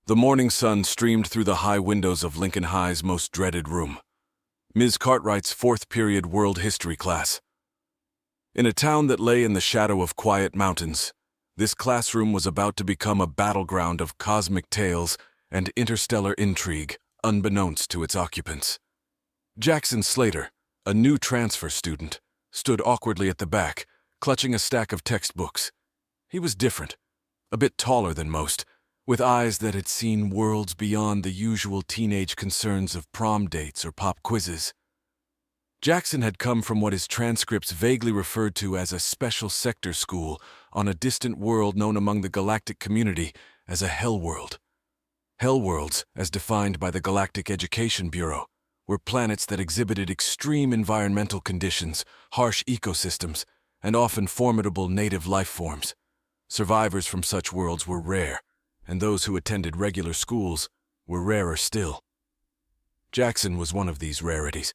The morning sun streamed through the high windows of Lincoln High's most dreaded room, Ms. Cartwright's fourth period world history class. In a town that lay in the shadow of quiet mountains, this classroom was about to become a battleground of cosmic tales and interstellar intrigue, unbeknownst to its occupants. Jackson Slater, a new transfer student, stood awkwardly at the back, clutching a stack of textbooks. He was different, a bit taller than most, with eyes that had seen worlds beyond the usual teenage concerns of prom dates or pop quizzes. Jackson had come from what his transcripts vaguely referred to as a special sector school on a distant world known among the galactic community as a hell world. Hell worlds, as defined by the Galactic Education Bureau, were planets that exhibited extreme environmental conditions, harsh ecosystems, and often formidable native life forms. Survivors from such worlds were rare, and those who attended regular schools were rarer still. Jackson was one of these rarities.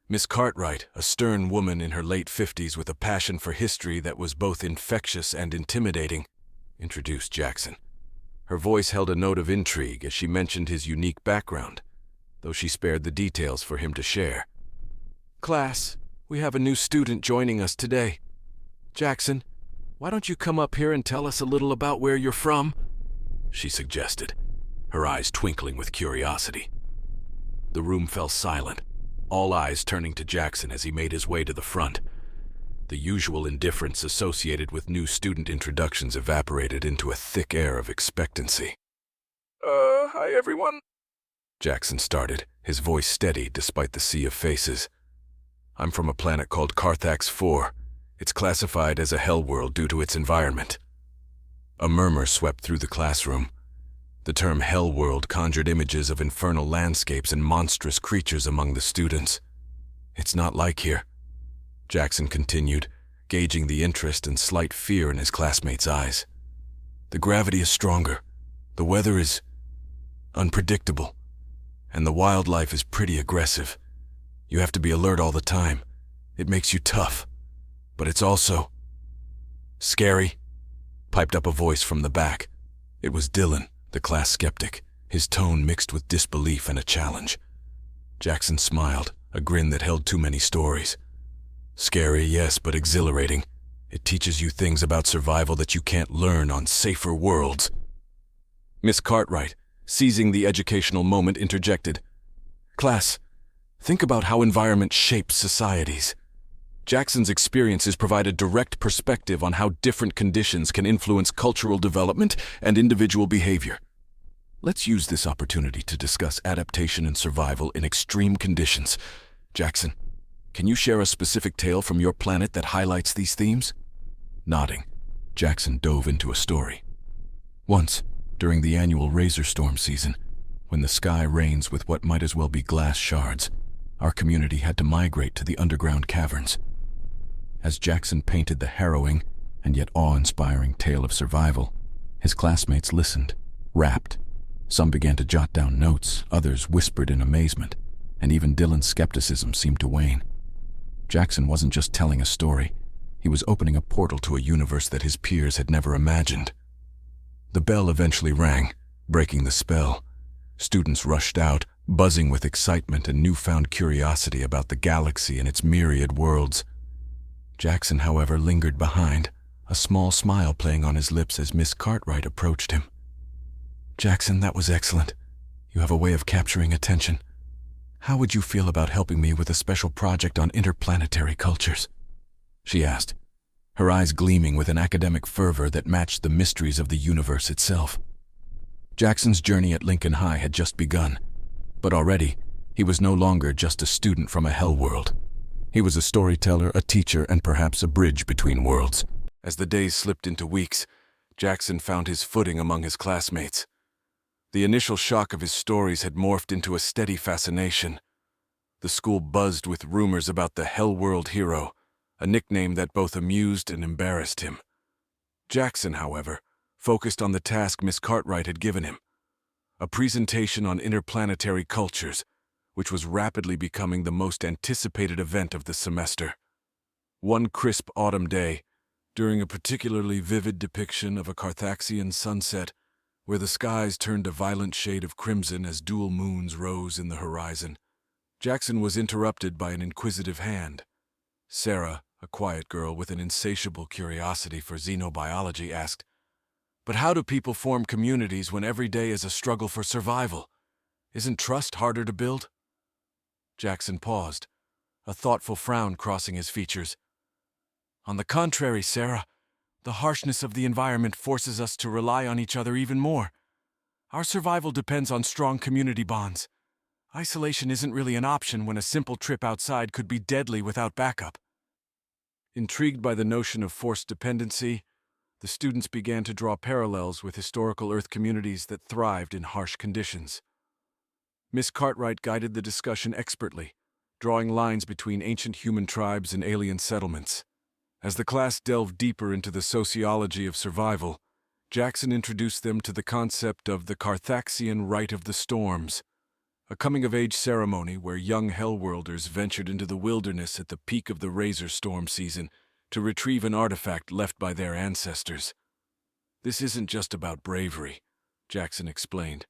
Miss Cartwright, a stern woman in her late 50s with a passion for history that was both infectious and intimidating, introduced Jackson. Her voice held a note of intrigue as she mentioned his unique background, though she spared the details for him to share. "Class, we have a new student joining us today. Jackson, why don't you come up here and tell us a little about where you're from?" she suggested, her eyes twinkling with curiosity. The room fell silent, all eyes turning to Jackson as he made his way to the front. The usual indifference associated with new student introductions evaporated into a thick air of expectancy. Hi everyone," Jackson started, his voice steady despite the sea of faces. "I'm from a planet called Carthax 4. It's classified as a hell world due to its environment." A murmur swept through the classroom. The term hell world conjured images of infernal landscapes and monstrous creatures among the students. "It's not like here," Jackson continued, gauging the interest and slight fear in his classmates' eyes. "The gravity is stronger, the weather is unpredictable, and the wildlife is pretty aggressive. You have to be alert all the time. It makes you tough, but it's also scary," piped up a voice from the back. It was Dylan, the class skeptic, his tone mixed with disbelief and a challenge. Jackson smiled, a grin that held too many stories. "Scary, yes, but exhilarating. It teaches you things about survival that you can't learn on safer worlds." Miss Cartwright, seizing the educational moment, interjected, "Class, think about how environment shapes societies." Jackson's experiences provided direct perspective on how different conditions can influence cultural development and individual behavior. "Let's use this opportunity to discuss adaptation and survival in extreme conditions. Jackson, can you share a specific tale from your planet that highlights these themes?" Nodding, Jackson dove into a story. "Once, during the annual razor storm season, when the sky rains with what might as well be glass shards, our community had to migrate to the underground caverns." As Jackson painted the harrowing and yet awe-inspiring tale of survival, his classmates listened, rapt. Some began to jot down notes, others whispered in amazement, and even Dylan's skepticism seemed to wane. Jackson wasn't just telling a story, he was opening a portal to a universe that his peers had never imagined. The bell eventually rang, breaking the spell. Students rushed out, buzzing with excitement and newfound curiosity about the galaxy and its myriad worlds. Jackson, however, lingered behind, a small smile playing on his lips as Miss Cartwright approached him. "Jackson, that was excellent. You have a way of capturing attention. How would you feel about helping me with a special project on interplanetary cultures?" she asked, her eyes gleaming with an academic fervor that matched the mysteries of the universe itself. Jackson's journey at Lincoln High had just begun, but already he was no longer just a student from a hell world. He was a storyteller, a teacher, and perhaps a bridge between worlds. As the days slipped into weeks, Jackson found his footing among his classmates. The initial shock of his stories had morphed into a steady fascination. The school buzzed with rumors about the Hell World hero, a nickname that both amused and embarrassed him. Jackson, however, focused on the task Miss Cartwright had given him, a presentation on interplanetary cultures, which was rapidly becoming the most anticipated event of the semester. One crisp autumn day, during a particularly vivid depiction of a Carthaxian sunset, where the skies turned a violent shade of crimson as dual moons rose in the horizon, Jackson was interrupted by an inquisitive hand. Sarah, a quiet girl with an insatiable curiosity for xenobiology, asked, "But how do people form communities when every day is a struggle for survival? Isn't trust harder to build?" Jackson paused, a thoughtful frown crossing his features. "On the contrary, Sarah, the harshness of the environment forces us to rely on each other even more. Our survival depends on strong community bonds. Isolation isn't really an option when a simple trip outside could be deadly without backup." Intrigued by the notion of forced dependency, the students began to draw parallels with historical Earth communities that thrived in harsh conditions. Miss Cartwright guided the discussion expertly, drawing lines between ancient human tribes and alien settlements. As the class delved deeper into the sociology of survival, Jackson introduced them to the concept of the Carthaxian Rite of the Storms, a coming-of-age ceremony where young Hellworlders ventured into the wilderness at the peak of the Razor Storm season to retrieve an artifact left by their ancestors. "This isn't just about bravery," Jackson explained.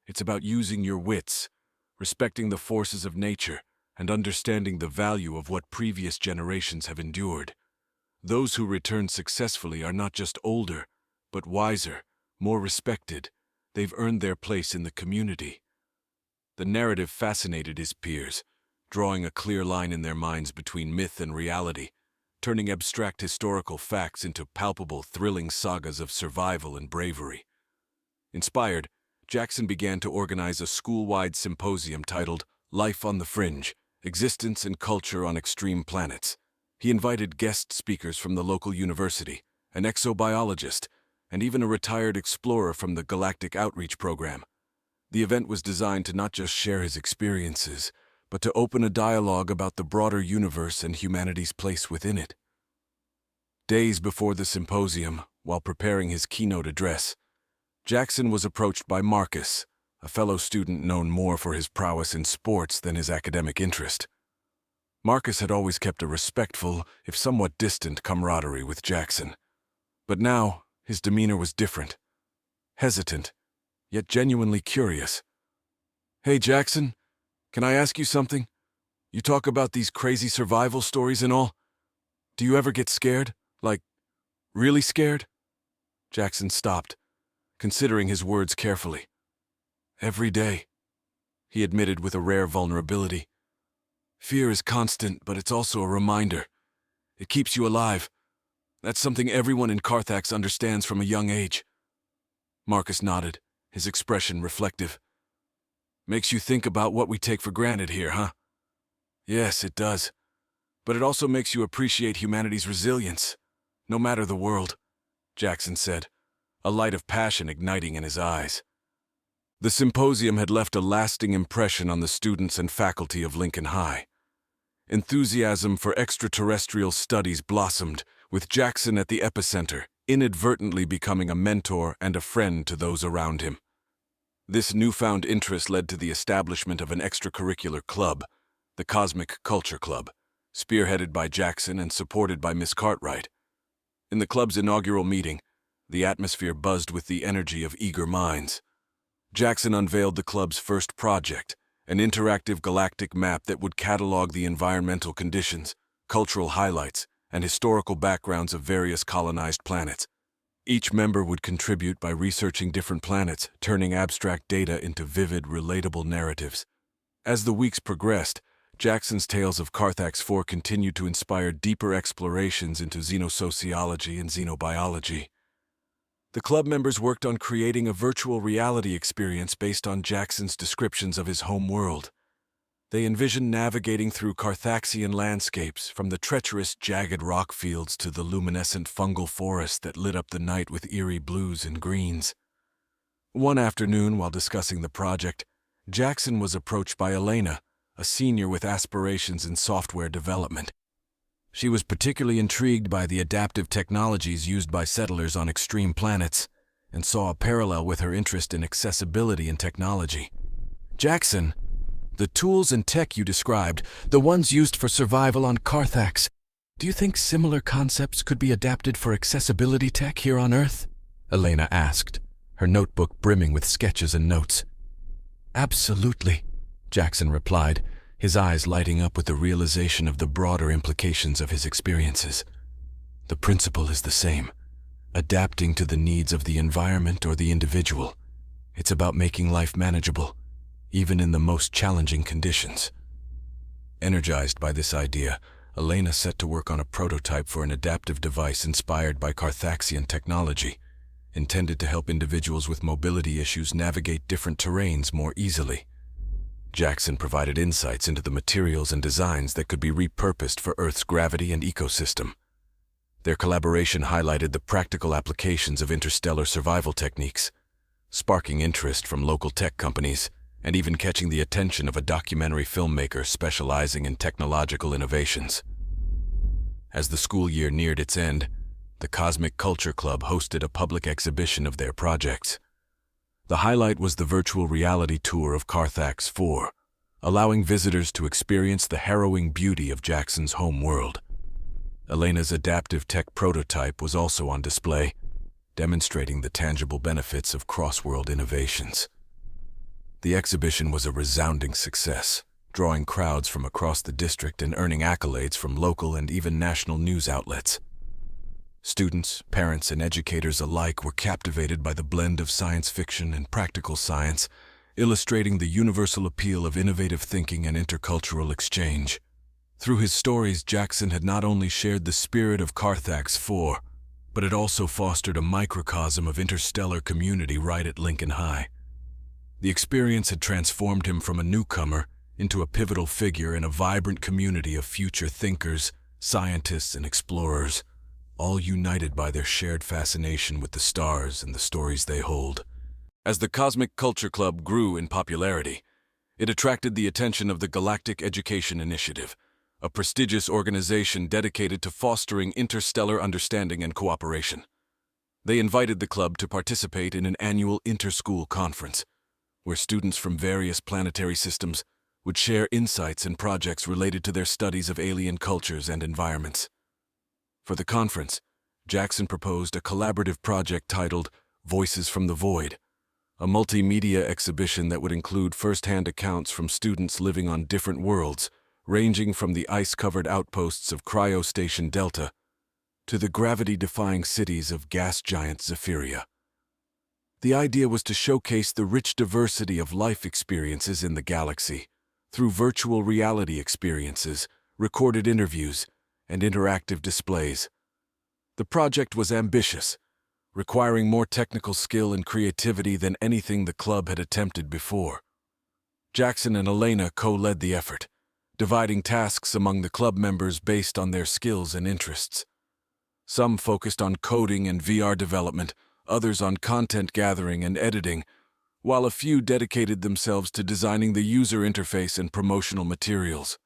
"It's about using your wits, respecting the forces of nature, and understanding the value of what previous generations have endured. Those who return successfully are not just older, but wiser, more respected. They've earned their place in the community." The narrative fascinated his peers, drawing a clear line in their minds between myth and reality, turning abstract historical facts into palpable, thrilling sagas of survival and bravery. Inspired, Jackson began to organize a school-wide symposium titled Life on the Fringe: Existence and Culture on Extreme Planets. He invited guest speakers from the local university, an exobiologist, and even a retired explorer from the Galactic Outreach Program. The event was designed to not just share his experiences, but to open a dialogue about the broader universe and humanity's place within it. Days before the symposium, while preparing his keynote address, Jackson was approached by Marcus, a fellow student known more for his prowess in sports than his academic interest. Marcus had always kept a respectful, if somewhat distant, camaraderie with Jackson. But now, his demeanor was different. Hesitant, yet genuinely curious. "Hey, Jackson, can I ask you something? You talk about these crazy survival stories and all. Do you ever get scared? Like, really scared?" Jackson stopped, considering his words carefully. "Every day," he admitted with a rare vulnerability. "Fear is constant, but it's also a reminder. It keeps you alive. That's something everyone in Carthax understands from a young age." Marcus nodded, his expression reflective. "Makes you think about what we take for granted here, huh?" "Yes, it does. But it also makes you appreciate humanity's resilience, no matter the world," Jackson said, a light of passion igniting in his eyes. The symposium had left a lasting impression on the students and faculty of Lincoln High. Enthusiasm for extraterrestrial studies blossomed, with Jackson at the epicenter, inadvertently becoming a mentor and a friend to those around him. This newfound interest led to the establishment of an extracurricular club, the Cosmic Culture Club, spearheaded by Jackson and supported by Miss Cartwright. In the club's inaugural meeting, the atmosphere buzzed with the energy of eager minds. Jackson unveiled the club's first project, an interactive galactic map that would catalog the environmental conditions, cultural highlights, and historical backgrounds of various colonized planets. Each member would contribute by researching different planets, turning abstract data into vivid, relatable narratives. As the weeks progressed, Jackson's tales of Carthax 4 continued to inspire deeper explorations into xenosociology and xenobiology. The club members worked on creating a virtual reality experience based on Jackson's descriptions of his home world. They envisioned navigating through Carthaxian landscapes, from the treacherous, jagged rock fields to the luminescent fungal forests that lit up the night with eerie blues and greens. One afternoon, while discussing the project, Jackson was approached by Elena, a senior with aspirations in software development. She was particularly intrigued by the adaptive technologies used by settlers on extreme planets, and saw a parallel with her interest in accessibility and technology. "Jackson, the tools and tech you described, the ones used for survival on Carthax, do you think similar concepts could be adapted for accessibility tech here on Earth?" Elena asked, her notebook brimming with sketches and notes. "Absolutely," Jackson replied, his eyes lighting up with the realization of the broader implications of his experiences. The principle is the same, adapting to the needs of the environment or the individual. It's about making life manageable, even in the most challenging conditions. Energized by this idea, Elena set to work on a prototype for an adaptive device inspired by Carthaxian technology, intended to help individuals with mobility issues navigate different terrains more easily. Jackson provided insights into the materials and designs that could be repurposed for Earth's gravity and ecosystem. Their collaboration highlighted the practical applications of interstellar survival techniques, sparking interest from local tech companies and even catching the attention of a documentary filmmaker specializing in technological innovations. As the school year neared its end, the Cosmic Culture Club hosted a public exhibition of their projects. The highlight was the virtual reality tour of Carthax 4, allowing visitors to experience the harrowing beauty of Jackson's home world. Elena's adaptive tech prototype was also on display, demonstrating the tangible benefits of cross-world innovations. The exhibition was a resounding success, drawing crowds from across the district and earning accolades from local and even national news outlets. Students, parents, and educators alike were captivated by the blend of science fiction and practical science, illustrating the universal appeal of innovative thinking and intercultural exchange. Through his stories, Jackson had not only shared the spirit of Carthax 4, but had also fostered a microcosm of interstellar community right at Lincoln High. The experience had transformed him from a newcomer into a pivotal figure in a vibrant community of future thinkers, scientists, and explorers, all united by their shared fascination with the stars and the stories they hold. As the Cosmic Culture Club grew in popularity, it attracted the attention of the Galactic Education Initiative, a prestigious organization dedicated to fostering interstellar understanding and cooperation. They invited the club to participate in an annual inter-school conference, where students from various planetary systems would share insights and projects related to their studies of alien cultures and environments. For the conference, Jackson proposed a collaborative project titled Voices from the Void, a multimedia exhibition that would include first-hand accounts from students living on different worlds, ranging from the ice-covered outposts of Cryo Station Delta to the gravity-defying cities of gas giant Zephyria. The idea was to showcase the rich diversity of life experiences in the galaxy through virtual reality experiences, recorded interviews, and interactive displays. The project was ambitious, requiring more technical skill and creativity than anything the club had attempted before. Jackson and Elena co-led the effort, dividing tasks among the club members based on their skills and interests. Some focused on coding and VR development, others on content gathering and editing, while a few dedicated themselves to designing the user interface and promotional materials.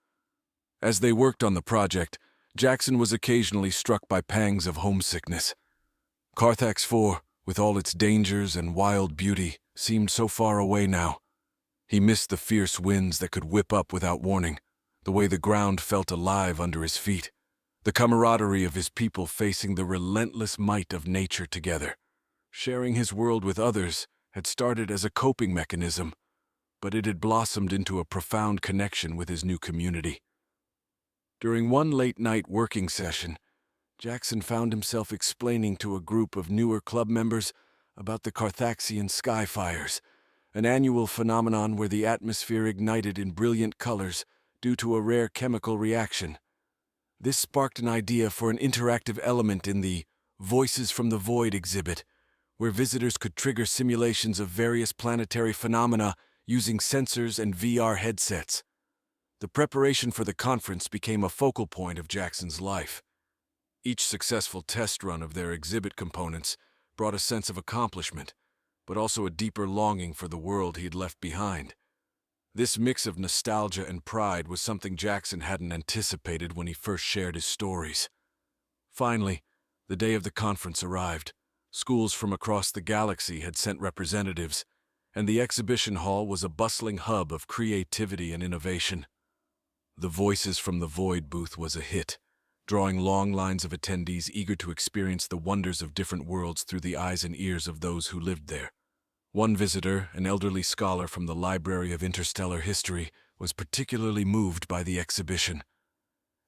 As they worked on the project, Jackson was occasionally struck by pangs of homesickness. Carthax 4, with all its dangers and wild beauty, seemed so far away now. He missed the fierce winds that could whip up without warning, the way the ground felt alive under his feet, the camaraderie of his people facing the relentless might of nature together. Sharing his world with others had started as a coping mechanism, but it had blossomed into a profound connection with his new community. During one late-night working session, Jackson found himself explaining to a group of newer club members about the Carthaxian sky fires, an annual phenomenon where the atmosphere ignited in brilliant colors due to a rare chemical reaction. This sparked an idea for an interactive element in the Voices from the Void exhibit, where visitors could trigger simulations of various planetary phenomena using sensors and VR headsets. The preparation for the conference became a focal point of Jackson's life. Each successful test run of their exhibit components brought a sense of accomplishment, but also a deeper longing for the world he had left behind. This mix of nostalgia and pride was something Jackson hadn't anticipated when he first shared his stories. Finally, the day of the conference arrived. Schools from across the galaxy had sent representatives, and the exhibition hall was a bustling hub of creativity and innovation. The Voices from the Void booth was a hit, drawing long lines of attendees eager to experience the wonders of different worlds through the eyes and ears of those who lived there. One visitor, an elderly scholar from the Library of Interstellar History, was particularly moved by the exhibition.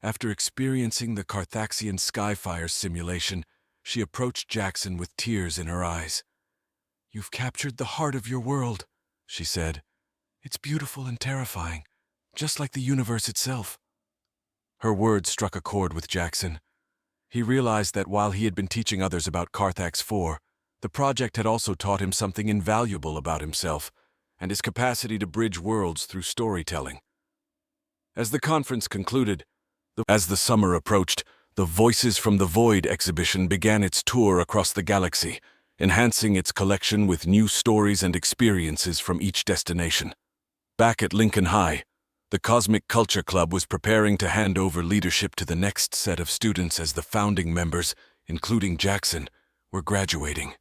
After experiencing the Carthaxian Skyfire simulation, she approached Jackson with tears in her eyes. "You've captured the heart of your world," she said. "It's beautiful and terrifying, just like the universe itself." Her words struck a chord with Jackson. He realized that while he had been teaching others about Carthax IV, the project had also taught him something invaluable about himself and his capacity to bridge worlds through storytelling. As the conference concluded, as the summer approached, the Voices from the Void exhibition began its tour across the galaxy, enhancing its collection with new stories and experiences from each destination. Back at Lincoln High, the Cosmic Culture Club was preparing to hand over leadership to the next set of students as the founding members, including Jackson, were graduating.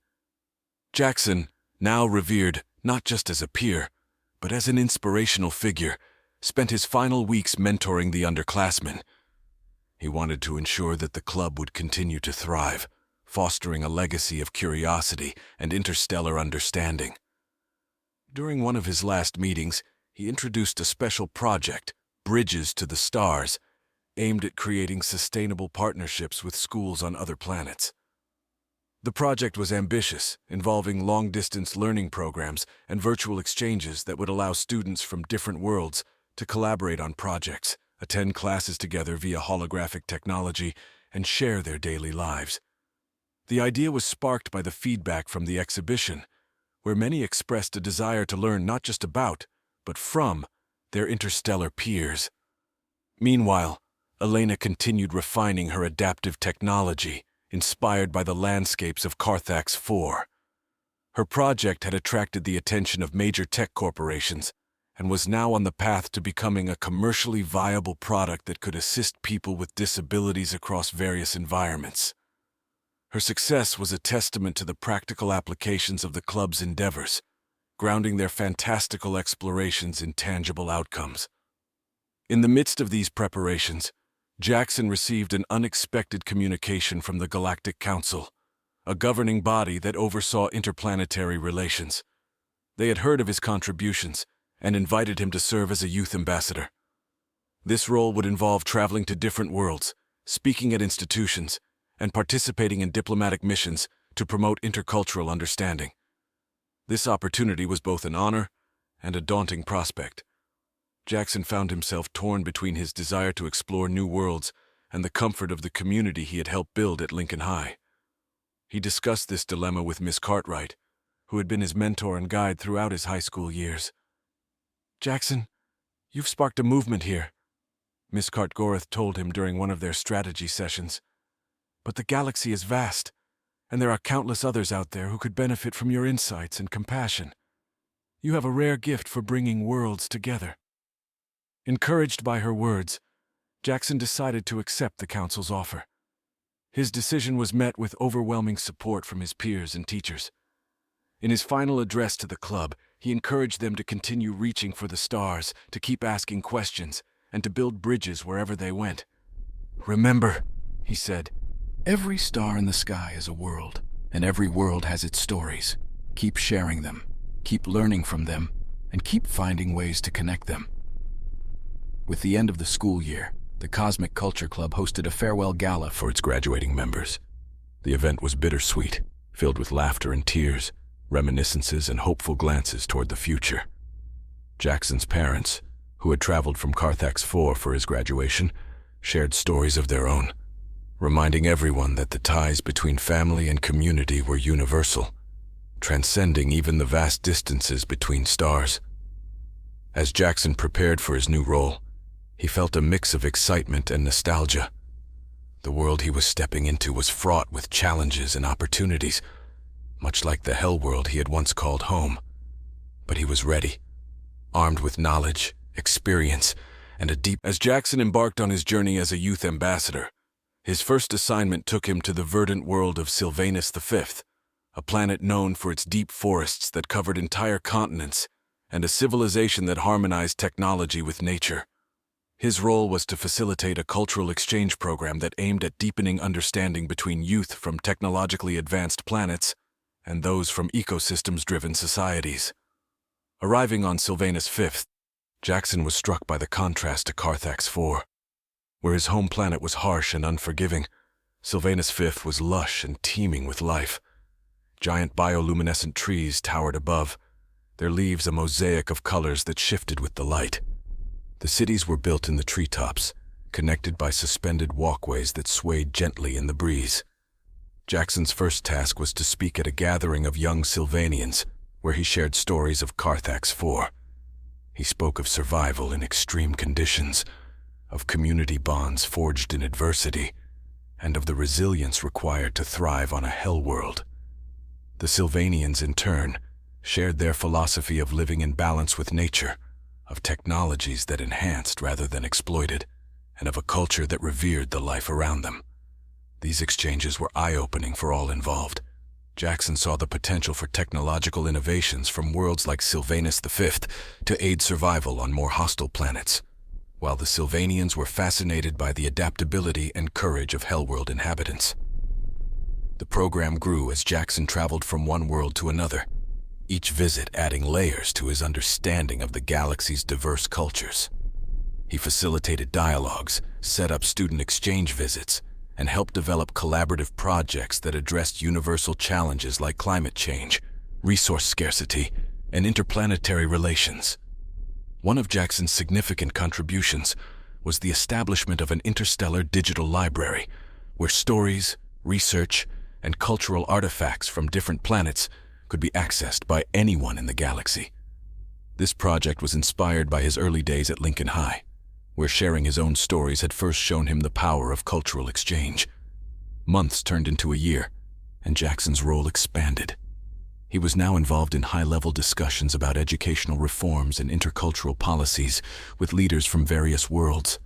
Jackson, now revered not just as a peer, but as an inspirational figure, spent his final weeks mentoring the underclassmen. He wanted to ensure that the club would continue to thrive, fostering a legacy of curiosity and interstellar understanding. During one of his last meetings, he introduced a special project, Bridges to the Stars, aimed at creating sustainable partnerships with schools on other planets. The project was ambitious, involving long-distance learning programs and virtual exchanges that would allow students from different worlds to collaborate on projects, attend classes together via holographic technology, and share their daily lives. The idea was sparked by the feedback from the exhibition, where many expressed a desire to learn not just about, but from, their interstellar peers. Meanwhile, Elena continued refining her adaptive technology, inspired by the landscapes of Carthax IV. Her project had attracted the attention of major tech corporations and was now on the path to becoming a commercially viable product that could assist people with disabilities across various environments. Her success was a testament to the practical applications of the club's endeavors, grounding their fantastical explorations in tangible outcomes. In the midst of these preparations, Jackson received an unexpected communication from the Galactic Council, a governing body that oversaw interplanetary relations. They had heard of his contributions and invited him to serve as a youth ambassador. This role would involve traveling to different worlds, speaking at institutions, and participating in diplomatic missions to promote intercultural understanding. This opportunity was both an honor and a daunting prospect. Jackson found himself torn between his desire to explore new worlds and the comfort of the community he had helped build at Lincoln High. He discussed this dilemma with Miss Cartwright, who had been his mentor and guide throughout his high school years. "Jackson, you've sparked a movement here," Miss Cartgorath told him during one of their strategy sessions. "But the galaxy is vast, and there are countless others out there who could benefit from your insights and compassion. You have a rare gift for bringing worlds together." Encouraged by her words, Jackson decided to accept the council's offer. His decision was met with overwhelming support from his peers and teachers. In his final address to the club, he encouraged them to continue reaching for the stars, to keep asking questions, and to build bridges wherever they went. "Remember," he said, "every star in the sky is a world, and every world has its stories. Keep sharing them, keep learning from them, and keep finding ways to connect them." With the end of the school year, the Cosmic Culture Club hosted a farewell gala for its graduating members. The event was bittersweet, filled with laughter and tears, reminiscences and hopeful glances toward the future. Jackson's parents, who had traveled from Carthax IV for his graduation, shared stories of their own, reminding everyone that the ties between family and community were universal, transcending even the vast distances between stars. As Jackson prepared for his new role, he felt a mix of excitement and nostalgia. The world he was stepping into was fraught with challenges and opportunities, much like the hell world he had once called home. But he was ready, armed with knowledge, experience, and a deep... As Jackson embarked on his journey as a youth ambassador, his first assignment took him to the verdant world of Sylvanus V, a planet known for its deep forests that covered entire continents and a civilization that harmonized technology with nature. His role was to facilitate a cultural exchange program that aimed at deepening understanding between youth from technologically advanced planets and those from ecosystems-driven societies. Arriving on Sylvanus 5th, Jackson was struck by the contrast to Carthax 4. Where his home planet was harsh and unforgiving, Sylvanus 5th was lush and teeming with life. Giant bioluminescent trees towered above, their leaves a mosaic of colors that shifted with the light. The cities were built in the treetops, connected by suspended walkways that swayed gently in the breeze. Jackson's first task was to speak at a gathering of young Sylvanians, where he shared stories of Carthax 4. He spoke of survival in extreme conditions, of community bonds forged in adversity, and of the resilience required to thrive on a hell world. The Sylvanians, in turn, shared their philosophy of living in balance with nature, of technologies that enhanced rather than exploited, and of a culture that revered the life around them. These exchanges were eye-opening for all involved. Jackson saw the potential for technological innovations from worlds like Sylvanus V to aid survival on more hostile planets, while the Sylvanians were fascinated by the adaptability and courage of Hellworld inhabitants. The program grew as Jackson traveled from one world to another, each visit adding layers to his understanding of the galaxy's diverse cultures. He facilitated dialogues, set up student exchange visits, and helped develop collaborative projects that addressed universal challenges like climate change, resource scarcity, and interplanetary relations. One of Jackson's significant contributions was the establishment of an interstellar digital library, where stories, research, and cultural artifacts from different planets could be accessed by anyone in the galaxy. This project was inspired by his early days at Lincoln High, where sharing his own stories had first shown him the power of cultural exchange. Months turned into a year, and Jackson's role expanded. He was now involved in high-level discussions about educational reforms and intercultural policies with leaders from various worlds.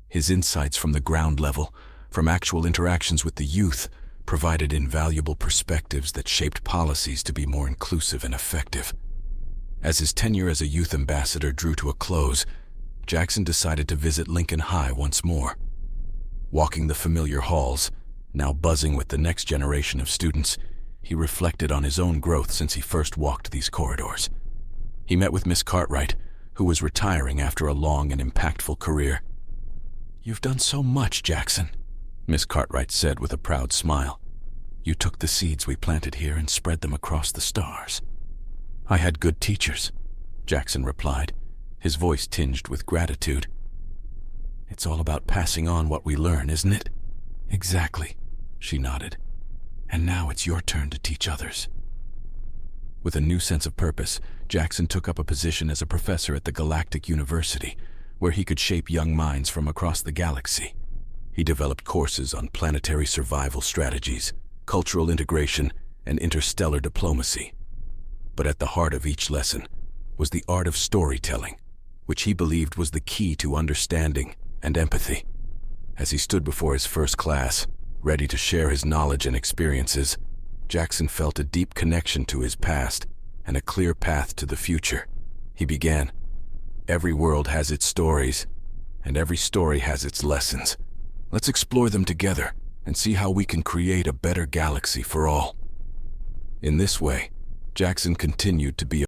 His insights from the ground level, from actual interactions with the youth, provided invaluable perspectives that shaped policies to be more inclusive and effective. As his tenure as a youth ambassador drew to a close, Jackson decided to visit Lincoln High once more. Walking the familiar halls, now buzzing with the next generation of students, he reflected on his own growth since he first walked these corridors. He met with Miss Cartwright, who was retiring after a long and impactful career. "You've done so much, Jackson," Miss Cartwright said with a proud smile. "You took the seeds we planted here and spread them across the stars." "I had good teachers," Jackson replied, his voice tinged with gratitude. "It's all about passing on what we learn, isn't it?" "Exactly," she nodded. "And now it's your turn to teach others." With a new sense of purpose, Jackson took up a position as a professor at the Galactic University, where he could shape young minds from across the galaxy. He developed courses on planetary survival strategies, cultural integration, and interstellar diplomacy. But at the heart of each lesson was the art of storytelling, which he believed was the key to understanding and empathy. As he stood before his first class, ready to share his knowledge and experiences, Jackson felt a deep connection to his past and a clear path to the future. He began, "Every world has its stories, and every story has its lessons. Let's explore them together and see how we can create a better galaxy for all." In this way, Jackson continued to be